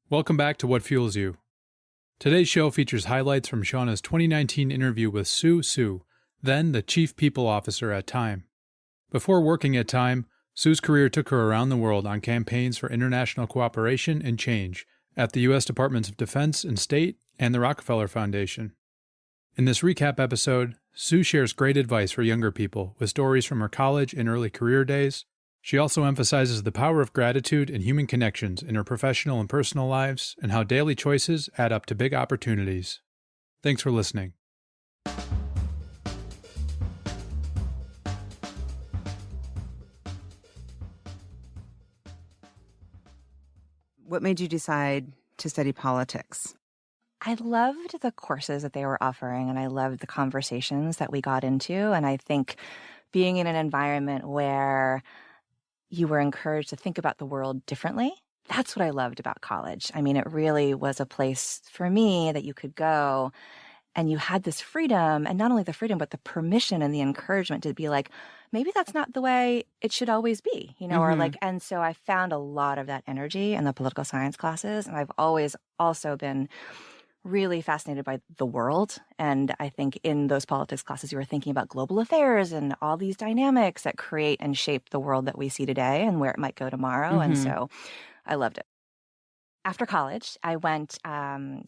Welcome back to What Fuels You. Today's show features highlights from Shauna's 2019 interview with Sue Suh, then the Chief People Officer at Time. Before working at Time, Sue's career took her around the world on campaigns for international cooperation and change at the U.S. Departments of Defense and State and the Rockefeller Foundation. In this recap episode, Sue shares great advice for younger people with stories from her college and early career days. She also emphasizes the power of gratitude and human connections in her professional and personal lives and how daily choices add up to big opportunities. Thanks for listening. What made you decide to study politics? I loved the courses that they were offering, and I loved the conversations that we got into. And I think being in an environment where you were encouraged to think about the world differently, that's what I loved about college. I mean, it really was a place for me that you could go and you had this freedom, and not only the freedom, but the permission and the encouragement to be like, maybe that's not the way it should always be, or like, and so I found a lot of that energy in the political science classes. And I've always also been really fascinated by the world. And I think in those politics classes, you were thinking about global affairs and all these dynamics that create and shape the world that we see today and where it might go tomorrow. And so I loved it. After college, I went,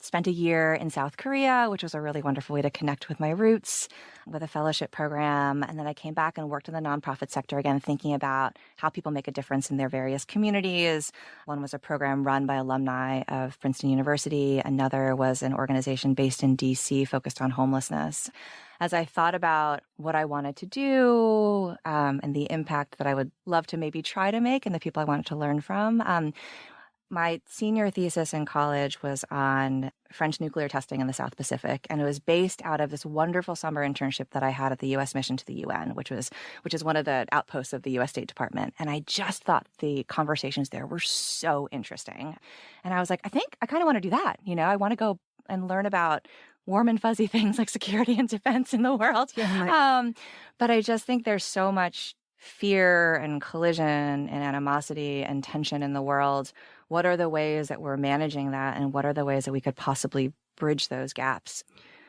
spent a year in South Korea, which was a really wonderful way to connect with my roots with a fellowship program. And then I came back and worked in the nonprofit sector again, thinking about how people make a difference in their various communities. One was a program run by alumni of Princeton University. Another was an organization based in DC focused on homelessness. As I thought about what I wanted to do and the impact that I would love to maybe try to make and the people I wanted to learn from, my senior thesis in college was on French nuclear testing in the South Pacific, and it was based out of this wonderful summer internship that I had at the U.S. mission to the UN, which is one of the outposts of the U.S. State Department. And I just thought the conversations there were so interesting. And I was like, I think I kind of want to do that. I want to go and learn about warm and fuzzy things like security and defense in the world. Yeah, but I just think there's so much fear and collision and animosity and tension in the world. What are the ways that we're managing that, and what are the ways that we could possibly bridge those gaps?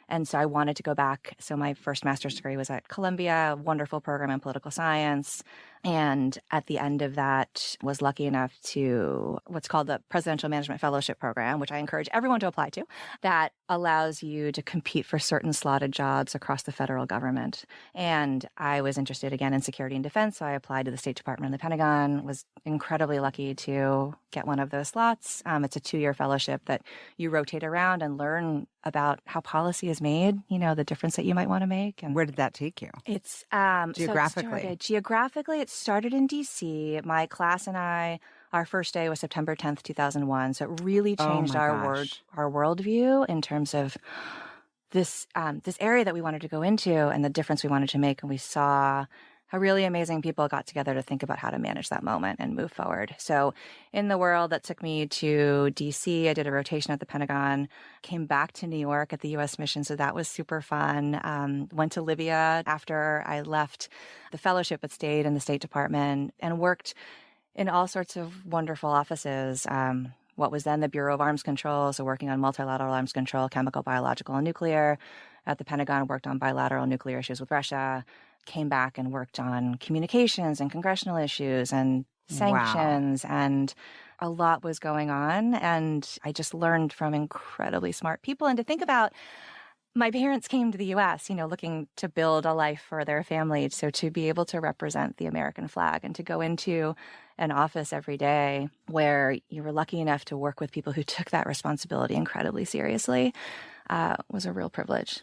And so I wanted to go back. So my first master's degree was at Columbia, a wonderful program in political science. And at the end of that, was lucky enough to what's called the Presidential Management Fellowship Program, which I encourage everyone to apply to, that allows you to compete for certain slotted jobs across the federal government. And I was interested again in security and defense, so I applied to the State Department and the Pentagon, was incredibly lucky to get one of those slots. It's a 2-year fellowship that you rotate around and learn about how policy is made, the difference that you might want to make. And where did that take you? It's geographically. It started in DC. My class and I, our first day was September 10th, 2001. So it really changed our worldview in terms of this area that we wanted to go into and the difference we wanted to make. And we saw how really amazing people got together to think about how to manage that moment and move forward. So in the world, that took me to DC. I did a rotation at the Pentagon, came back to New York at the U.S. mission. So that was super fun. Went to Libya after I left the fellowship, but stayed in the State Department and worked in all sorts of wonderful offices. What was then the Bureau of Arms Control, so working on multilateral arms control, chemical, biological, and nuclear. At the Pentagon, worked on bilateral nuclear issues with Russia. Came back and worked on communications and congressional issues and sanctions. Wow. And a lot was going on. And I just learned from incredibly smart people. And to think about, my parents came to the U.S., looking to build a life for their family. So to be able to represent the American flag and to go into an office every day where you were lucky enough to work with people who took that responsibility incredibly seriously was a real privilege.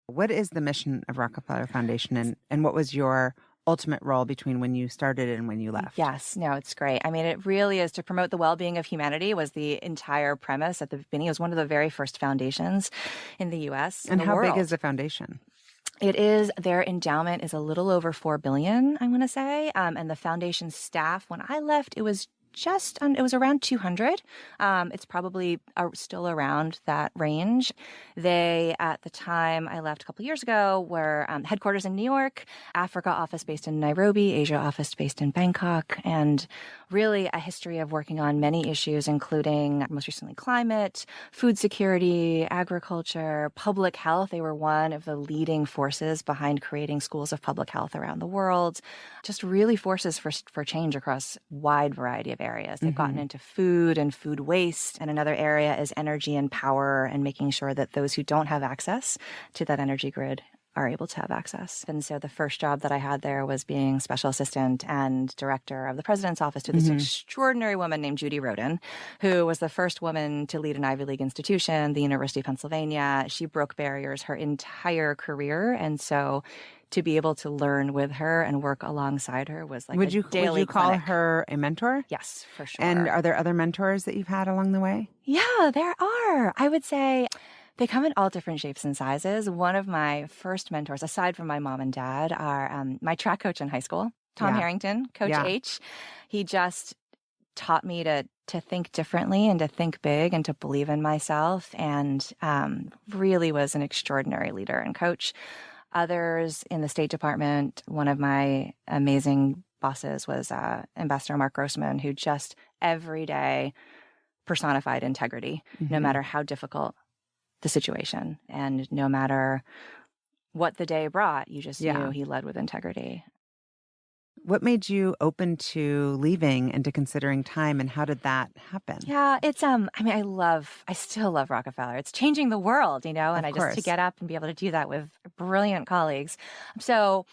What is the mission of Rockefeller Foundation, and what was your ultimate role between when you started and when you left? Yes, no, it's great. I mean, it really is to promote the well-being of humanity was the entire premise at the beginning. It was one of the very first foundations in the U.S. And how big is the foundation? It is, their endowment is a little over $4 billion, I'm going to say. And the foundation staff, when I left, it was it was around 200. It's probably still around that range. They, at the time I left a couple years ago, were headquarters in New York, Africa office based in Nairobi, Asia office based in Bangkok, and really a history of working on many issues, including most recently climate, food security, agriculture, public health. They were one of the leading forces behind creating schools of public health around the world. Just really forces for change across a wide variety of areas. They've gotten into food and food waste. And another area is energy and power and making sure that those who don't have access to that energy grid are able to have access. And so the first job that I had there was being special assistant and director of the president's office to this extraordinary woman named Judy Rodin, who was the first woman to lead an Ivy League institution, the University of Pennsylvania. She broke barriers her entire career. And so to be able to learn with her and work alongside her was like daily Would you call clinic. her a mentor? Yes, for sure. And are there other mentors that you've had along the way? Yeah, there are. I would say they come in all different shapes and sizes. One of my first mentors, aside from my mom and dad, are my track coach in high school, Tom Harrington, Coach H. He just taught me to think differently and to think big and to believe in myself, and really was an extraordinary leader and coach. Others in the State Department, one of my amazing bosses was Ambassador Mark Grossman, who just every day personified integrity, no matter how difficult the situation and no matter what the day brought. You just knew he led with integrity. What made you open to leaving and to considering time, and how did that happen? Yeah, it's I mean, I still love Rockefeller. It's changing the world, and just to get up and be able to do that with brilliant colleagues. So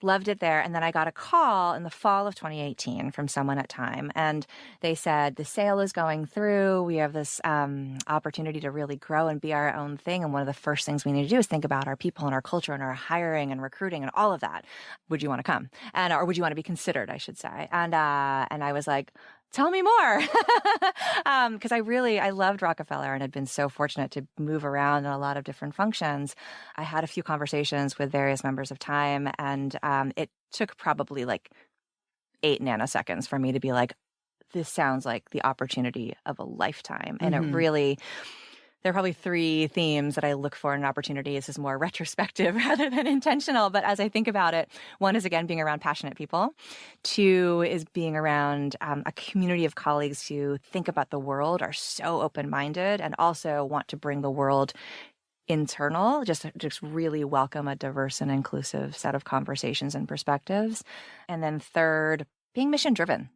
loved it there. And then I got a call in the fall of 2018 from someone at Time. And they said, the sale is going through. We have this opportunity to really grow and be our own thing. And one of the first things we need to do is think about our people and our culture and our hiring and recruiting and all of that. Would you want to come? Or would you want to be considered, I should say. And I was like, tell me more. Because I loved Rockefeller and had been so fortunate to move around in a lot of different functions. I had a few conversations with various members of Time, and it took probably like 8 nanoseconds for me to be like, this sounds like the opportunity of a lifetime. And it really, there are probably 3 themes that I look for in an opportunity. This is more retrospective rather than intentional. But as I think about it, 1 is, again, being around passionate people. 2 is being around a community of colleagues who think about the world, are so open-minded, and also want to bring the world internal, just really welcome a diverse and inclusive set of conversations and perspectives. And then 3rd, being mission-driven,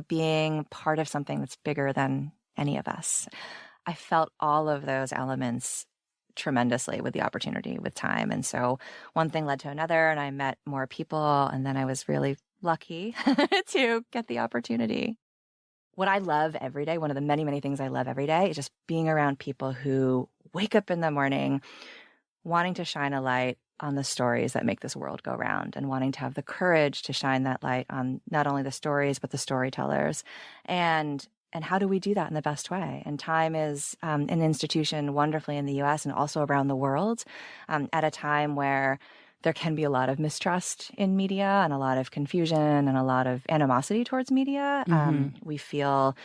being part of something that's bigger than any of us. I felt all of those elements tremendously with the opportunity with Time. And so one thing led to another, and I met more people, and then I was really lucky to get the opportunity. What I love every day, one of the many, many things I love every day, is just being around people who wake up in the morning wanting to shine a light on the stories that make this world go round, and wanting to have the courage to shine that light on not only the stories, but the storytellers. And how do we do that in the best way? And Time is an institution wonderfully in the U.S. and also around the world at a time where there can be a lot of mistrust in media and a lot of confusion and a lot of animosity towards media. We feel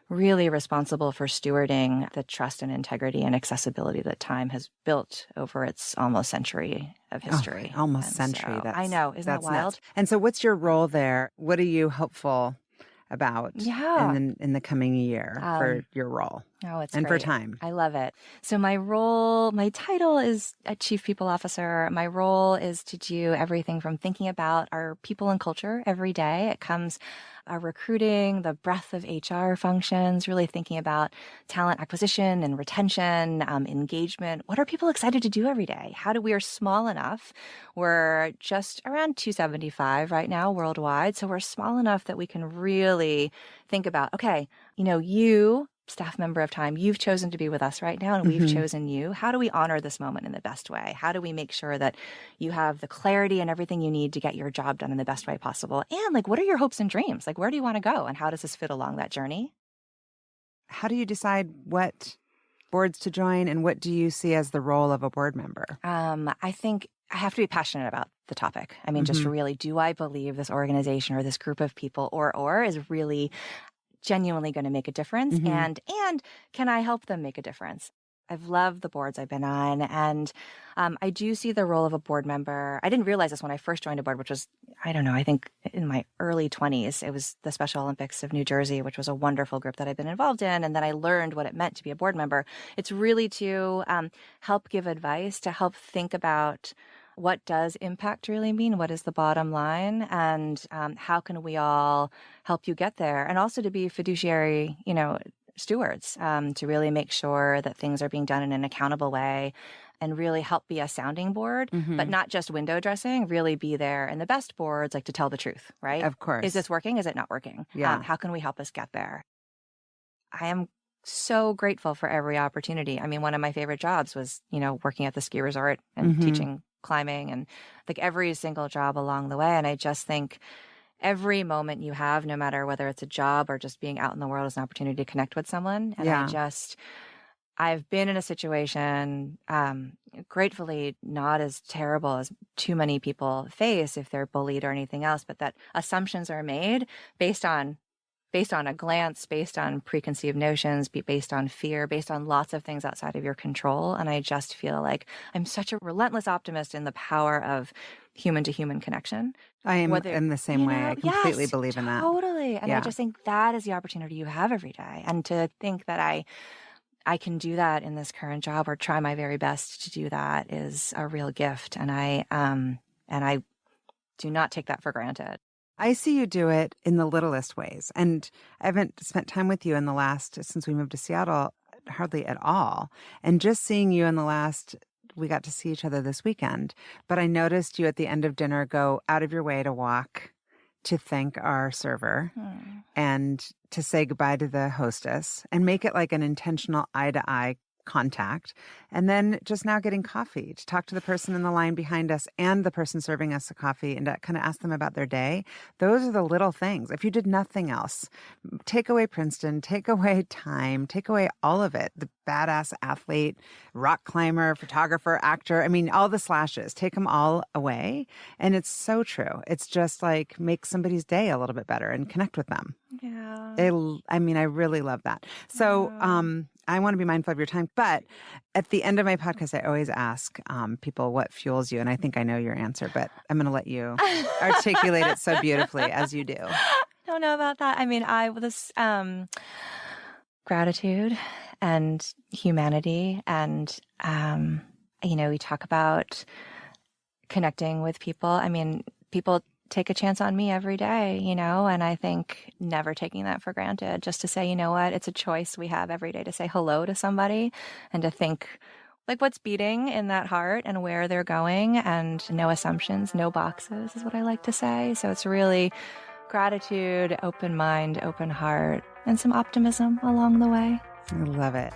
really responsible for stewarding the trust and integrity and accessibility that Time has built over its almost century of history. Almost century. So, I know. Isn't that wild? Nuts. And so what's your role there? What are you hopeful about in the coming year for your role? Oh, it's and great. for Time. I love it. So my title is a Chief People Officer. My role is to do everything from thinking about our people and culture every day. It comes our recruiting, the breadth of HR functions, really thinking about talent acquisition and retention, engagement. What are people excited to do every day? We are small enough. We're just around 275 right now worldwide. So we're small enough that we can really think about, okay, you, staff member of Time, you've chosen to be with us right now, and we've chosen you. How do we honor this moment in the best way? How do we make sure that you have the clarity and everything you need to get your job done in the best way possible? And what are your hopes and dreams? Where do you want to go? And how does this fit along that journey? How do you decide what boards to join, and what do you see as the role of a board member? I think I have to be passionate about the topic. I mean, just really, do I believe this organization or this group of people or is really genuinely going to make a difference? And can I help them make a difference? I've loved the boards I've been on, and I do see the role of a board member. I didn't realize this when I first joined a board, which was, I don't know, I think in my early 20s. It was the Special Olympics of New Jersey, which was a wonderful group that I've been involved in, and then I learned what it meant to be a board member. It's really to help give advice, to help think about what does impact really mean, what is the bottom line, and how can we all help you get there, and also to be fiduciary, stewards, to really make sure that things are being done in an accountable way and really help be a sounding board, but not just window dressing, really be there. And the best boards like to tell the truth, right? Of course. Is this working? Is it not working? Yeah. How can we help us get there? I am so grateful for every opportunity. I mean, one of my favorite jobs was, working at the ski resort and teaching climbing, and like every single job along the way. And I just think every moment you have, no matter whether it's a job or just being out in the world, is an opportunity to connect with someone. And I've been in a situation, gratefully not as terrible as too many people face if they're bullied or anything else, but that assumptions are made based on a glance, based on preconceived notions, based on fear, based on lots of things outside of your control. And I just feel like I'm such a relentless optimist in the power of human-to-human connection. I am in the same way. I completely believe in that. Totally. And I just think that is the opportunity you have every day. And to think that I can do that in this current job, or try my very best to do that, is a real gift. And I do not take that for granted. I see you do it in the littlest ways. And I haven't spent time with you since we moved to Seattle, hardly at all. And just seeing you we got to see each other this weekend, but I noticed you at the end of dinner go out of your way to walk to thank our server and to say goodbye to the hostess and make it like an intentional eye-to-eye contact. And then just now getting coffee to talk to the person in the line behind us and the person serving us a coffee and to kind of ask them about their day. Those are the little things. If you did nothing else, take away Princeton, take away time, take away all of it. The badass athlete, rock climber, photographer, actor. I mean, all the slashes, take them all away. And it's so true. It's just like make somebody's day a little bit better and connect with them. Yeah. I really love that. So, I want to be mindful of your time, but at the end of my podcast, I always ask people what fuels you. And I think I know your answer, but I'm going to let you articulate it so beautifully as you do. I don't know about that. I mean, gratitude and humanity. And, we talk about connecting with people. I mean, people take a chance on me every day, and I think never taking that for granted, just to say, you know what, it's a choice we have every day to say hello to somebody and to think like what's beating in that heart and where they're going, and no assumptions, no boxes is what I like to say. So it's really gratitude, open mind, open heart, and some optimism along the way. I love it.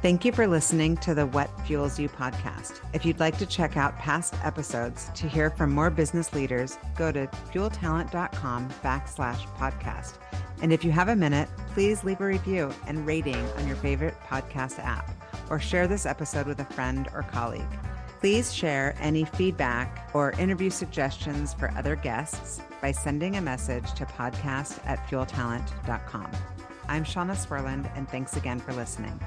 Thank you for listening to the What Fuels You podcast. If you'd like to check out past episodes to hear from more business leaders, go to fueltalent.com/podcast. And if you have a minute, please leave a review and rating on your favorite podcast app, or share this episode with a friend or colleague. Please share any feedback or interview suggestions for other guests by sending a message to podcast@fueltalent.com. I'm Shauna Swerland, and thanks again for listening.